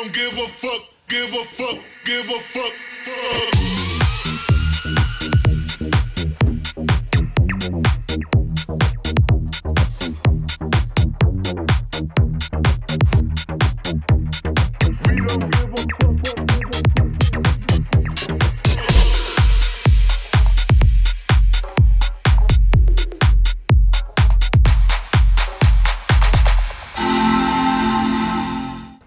don't give a fuck, give a fuck, give a fuck, fuck.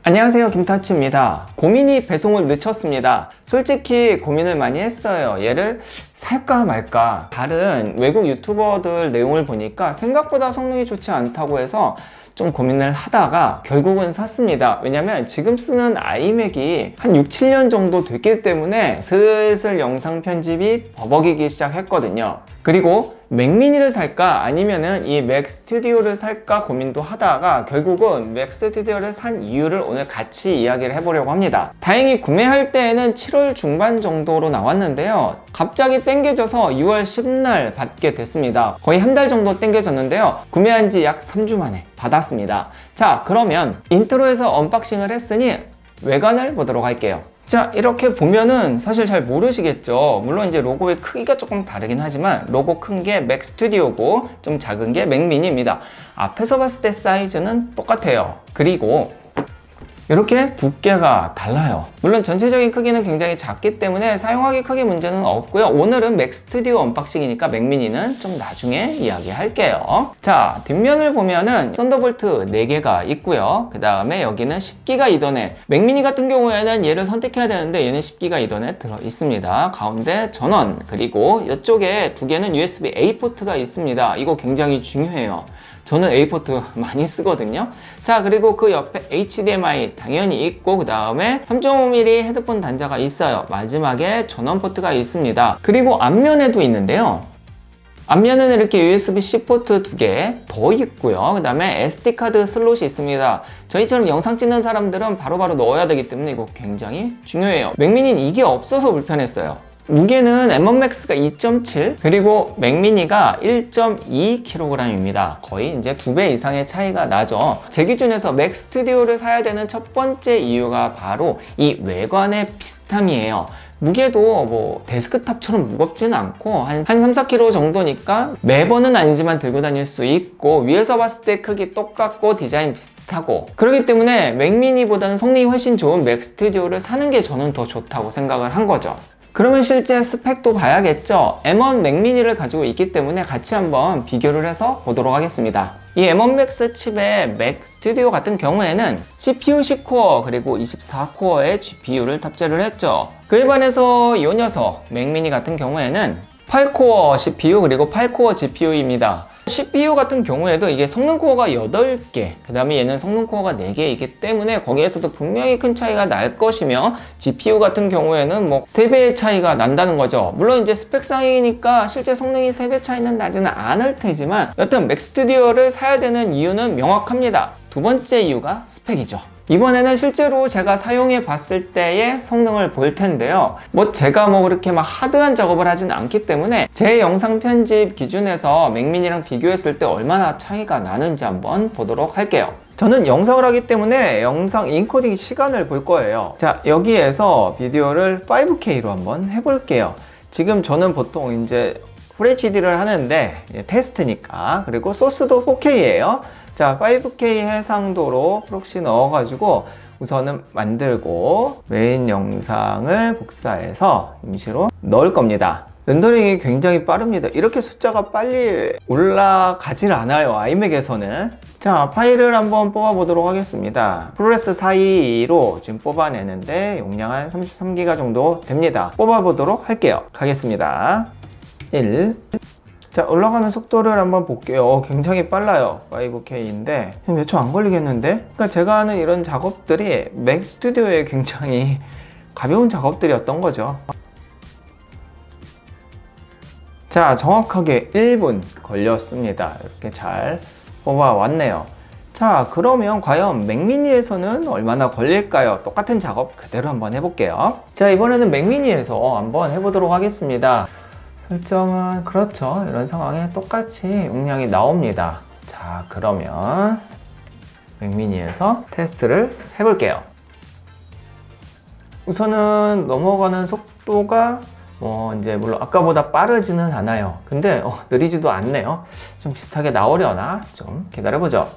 안녕하세요, 김타치입니다. 고민이 배송을 늦췄습니다. 솔직히 고민을 많이 했어요. 얘를 살까 말까. 다른 외국 유튜버들 내용을 보니까 생각보다 성능이 좋지 않다고 해서 좀 고민을 하다가 결국은 샀습니다. 왜냐면 지금 쓰는 아이맥이 한 6, 7년 정도 됐기 때문에 슬슬 영상 편집이 버벅이기 시작했거든요. 그리고 맥미니를 살까 아니면은 이 맥 스튜디오를 살까 고민도 하다가 결국은 맥 스튜디오를 산 이유를 오늘 같이 이야기를 해보려고 합니다. 다행히 구매할 때에는 7월 중반 정도로 나왔는데요. 갑자기 땡겨져서 6월 10날 받게 됐습니다. 거의 한 달 정도 땡겨졌는데요. 구매한 지 약 3주 만에 받았습니다. 자, 그러면 인트로에서 언박싱을 했으니 외관을 보도록 할게요. 자, 이렇게 보면은 사실 잘 모르시겠죠. 물론 이제 로고의 크기가 조금 다르긴 하지만 로고 큰 게 맥 스튜디오고 좀 작은 게 맥 미니입니다. 앞에서 봤을 때 사이즈는 똑같아요. 그리고 이렇게 두께가 달라요. 물론 전체적인 크기는 굉장히 작기 때문에 사용하기 크게 문제는 없고요. 오늘은 맥 스튜디오 언박싱이니까 맥 미니는 좀 나중에 이야기할게요. 자, 뒷면을 보면은 썬더볼트 4개가 있고요. 그 다음에 여기는 10기가 이더넷. 맥 미니 같은 경우에는 얘를 선택해야 되는데 얘는 10기가 이더넷 들어 있습니다. 가운데 전원, 그리고 이쪽에 2개는 USB A 포트가 있습니다. 이거 굉장히 중요해요. 저는 A 포트 많이 쓰거든요. 자, 그리고 그 옆에 HDMI 당연히 있고, 그 다음에 3.5mm 헤드폰 단자가 있어요. 마지막에 전원 포트가 있습니다. 그리고 앞면에도 있는데요. 앞면에는 이렇게 USB-C 포트 2개 더 있고요. 그 다음에 SD카드 슬롯이 있습니다. 저희처럼 영상 찍는 사람들은 바로바로 넣어야 되기 때문에 이거 굉장히 중요해요. 맥미니는 이게 없어서 불편했어요. 무게는 M1 Max가 2.7 그리고 맥미니가 1.2kg입니다. 거의 이제 2배 이상의 차이가 나죠. 제 기준에서 맥 스튜디오를 사야 되는 첫 번째 이유가 바로 이 외관의 비슷함이에요. 무게도 뭐 데스크탑처럼 무겁지는 않고 한 3, 4kg 정도니까 매번은 아니지만 들고 다닐 수 있고, 위에서 봤을 때 크기 똑같고 디자인 비슷하고, 그렇기 때문에 맥미니보다는 성능이 훨씬 좋은 맥 스튜디오를 사는 게 저는 더 좋다고 생각을 한 거죠. 그러면 실제 스펙도 봐야겠죠. M1 맥미니를 가지고 있기 때문에 같이 한번 비교를 해서 보도록 하겠습니다. 이 M1 Max 칩의 맥 스튜디오 같은 경우에는 CPU 10코어 그리고 24코어의 GPU를 탑재를 했죠. 그에 반해서 이 녀석 맥미니 같은 경우에는 8코어 CPU 그리고 8코어 GPU입니다. CPU 같은 경우에도 이게 성능 코어가 8개, 그 다음에 얘는 성능 코어가 4개이기 때문에 거기에서도 분명히 큰 차이가 날 것이며, GPU 같은 경우에는 뭐 3배의 차이가 난다는 거죠. 물론 이제 스펙상이니까 실제 성능이 3배 차이는 나지는 않을 테지만 여튼 맥 스튜디오를 사야 되는 이유는 명확합니다. 두 번째 이유가 스펙이죠. 이번에는 실제로 제가 사용해 봤을 때의 성능을 볼 텐데요. 제가 그렇게 막 하드한 작업을 하진 않기 때문에 제 영상 편집 기준에서 맥미니랑 비교했을 때 얼마나 차이가 나는지 한번 보도록 할게요. 저는 영상을 하기 때문에 영상 인코딩 시간을 볼 거예요. 자, 여기에서 비디오를 5K로 한번 해볼게요. 지금 저는 보통 이제 FHD를 하는데 테스트니까, 그리고 소스도 4K예요. 자, 5K 해상도로 프록시 넣어가지고 우선은 만들고 메인 영상을 복사해서 임시로 넣을 겁니다. 렌더링이 굉장히 빠릅니다. 이렇게 숫자가 빨리 올라가질 않아요, 아이맥에서는. 자, 파일을 한번 뽑아 보도록 하겠습니다. 프로레스 422로 지금 뽑아내는데 용량 한 33기가 정도 됩니다. 뽑아 보도록 할게요. 가겠습니다. 1. 자, 올라가는 속도를 한번 볼게요. 굉장히 빨라요. 5K인데 몇 초 안 걸리겠는데? 그러니까 제가 하는 이런 작업들이 맥 스튜디오에 굉장히 가벼운 작업들이었던 거죠. 자, 정확하게 1분 걸렸습니다. 이렇게 잘 뽑아왔네요. 자, 그러면 과연 맥미니에서는 얼마나 걸릴까요? 똑같은 작업 그대로 한번 해볼게요. 자, 이번에는 맥미니에서 한번 해보도록 하겠습니다. 설정은 그렇죠. 이런 상황에 똑같이 용량이 나옵니다. 자, 그러면 맥미니에서 테스트를 해볼게요. 우선은 넘어가는 속도가 이제 물론 아까보다 빠르지는 않아요. 근데 느리지도 않네요. 좀 비슷하게 나오려나 좀 기다려보죠.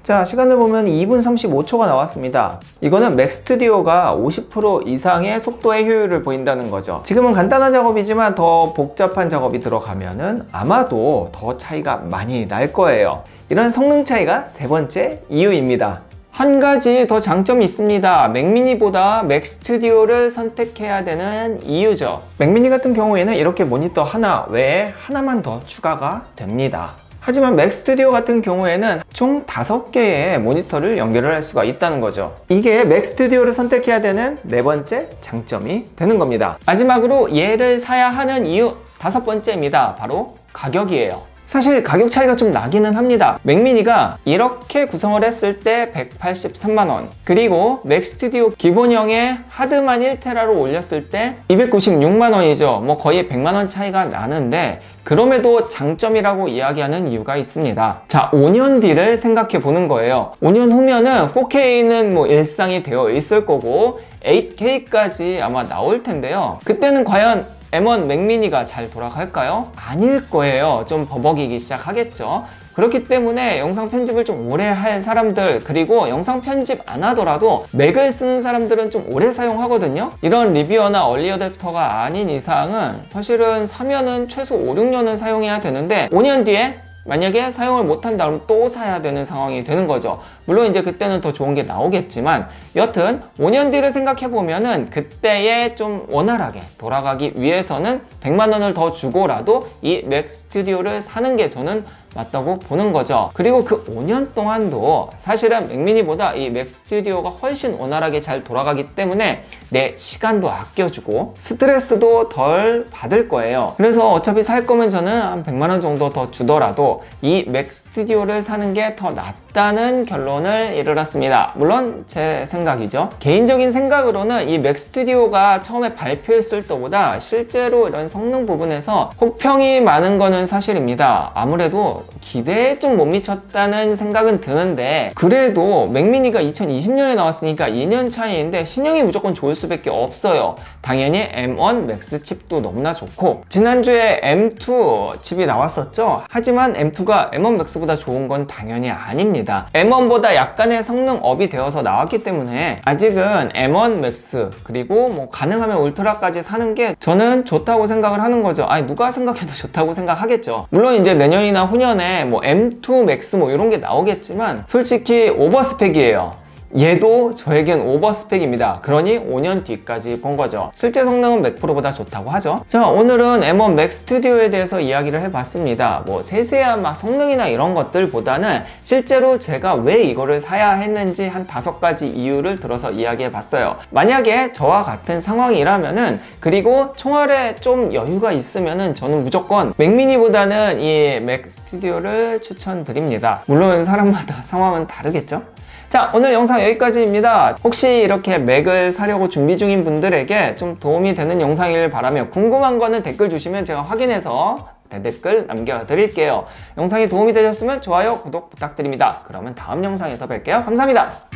자, 시간을 보면 2분 35초가 나왔습니다. 이거는 맥 스튜디오가 50% 이상의 속도의 효율을 보인다는 거죠. 지금은 간단한 작업이지만 더 복잡한 작업이 들어가면은 아마도 더 차이가 많이 날 거예요. 이런 성능 차이가 세 번째 이유입니다. 한 가지 더 장점이 있습니다. 맥미니보다 맥 스튜디오를 선택해야 되는 이유죠. 맥미니 같은 경우에는 이렇게 모니터 하나 외에 하나만 더 추가가 됩니다. 하지만 맥 스튜디오 같은 경우에는 총 5개의 모니터를 연결을 할 수가 있다는 거죠. 이게 맥 스튜디오를 선택해야 되는 네 번째 장점이 되는 겁니다. 마지막으로 얘를 사야 하는 이유 5번째입니다. 바로 가격이에요. 사실 가격 차이가 좀 나기는 합니다. 맥미니가 이렇게 구성을 했을 때 183만원, 그리고 맥 스튜디오 기본형의 하드만 1테라로 올렸을 때 296만원이죠. 거의 100만원 차이가 나는데, 그럼에도 장점이라고 이야기하는 이유가 있습니다. 자, 5년 뒤를 생각해 보는 거예요. 5년 후면은 4K는 일상이 되어 있을 거고 8K까지 아마 나올 텐데요. 그때는 과연 M1 맥미니가 잘 돌아갈까요? 아닐 거예요. 좀 버벅이기 시작하겠죠. 그렇기 때문에 영상 편집을 좀 오래 할 사람들, 그리고 영상 편집 안 하더라도 맥을 쓰는 사람들은 좀 오래 사용하거든요. 이런 리뷰어나 얼리 어댑터가 아닌 이상은 사실은 사면은 최소 5, 6년은 사용해야 되는데 5년 뒤에 만약에 사용을 못한다 그러면 또 사야 되는 상황이 되는 거죠. 물론 이제 그때는 더 좋은 게 나오겠지만, 여튼 5년 뒤를 생각해 보면은 그때에 좀 원활하게 돌아가기 위해서는 100만 원을 더 주고라도 이 맥 스튜디오를 사는 게 저는 맞다고 보는 거죠. 그리고 그 5년 동안도 사실은 맥미니보다 이 맥 스튜디오가 훨씬 원활하게 잘 돌아가기 때문에 내 시간도 아껴주고 스트레스도 덜 받을 거예요. 그래서 어차피 살 거면 저는 한 100만 원 정도 더 주더라도 이 맥 스튜디오를 사는 게 더 낫다는 결론을 이르렀습니다. 물론 제 생각이죠. 개인적인 생각으로는 이 맥 스튜디오가 처음에 발표했을 때보다 실제로 이런 성능 부분에서 혹평이 많은 거는 사실입니다. 아무래도 기대에 좀 못 미쳤다는 생각은 드는데, 그래도 맥미니가 2020년에 나왔으니까 2년 차이인데 신형이 무조건 좋을 수밖에 없어요. 당연히 M1 맥스 칩도 너무나 좋고, 지난주에 M2 칩이 나왔었죠. 하지만 M2가 M1 맥스보다 좋은 건 당연히 아닙니다. M1보다 약간의 성능 업이 되어서 나왔기 때문에 아직은 M1 맥스, 그리고 가능하면 울트라까지 사는 게 저는 좋다고 생각을 하는 거죠. 아니, 누가 생각해도 좋다고 생각하겠죠. 물론 이제 내년이나 후년에 M2 맥스 이런 게 나오겠지만 솔직히 오버스펙이에요. 얘도 저에겐 오버스펙입니다. 그러니 5년 뒤까지 본 거죠. 실제 성능은 맥 프로보다 좋다고 하죠. 자, 오늘은 M1 맥 스튜디오에 대해서 이야기를 해봤습니다. 세세한 성능이나 이런 것들보다는 실제로 제가 왜 이거를 사야 했는지 한 5가지 이유를 들어서 이야기해봤어요. 만약에 저와 같은 상황이라면은, 그리고 총알에 좀 여유가 있으면은 저는 무조건 맥미니보다는 이 맥 스튜디오를 추천드립니다. 물론 사람마다 상황은 다르겠죠? 자, 오늘 영상 여기까지입니다. 혹시 이렇게 맥을 사려고 준비 중인 분들에게 좀 도움이 되는 영상이길 바라며, 궁금한 거는 댓글 주시면 제가 확인해서 댓글 남겨드릴게요. 영상이 도움이 되셨으면 좋아요, 구독 부탁드립니다. 그러면 다음 영상에서 뵐게요. 감사합니다.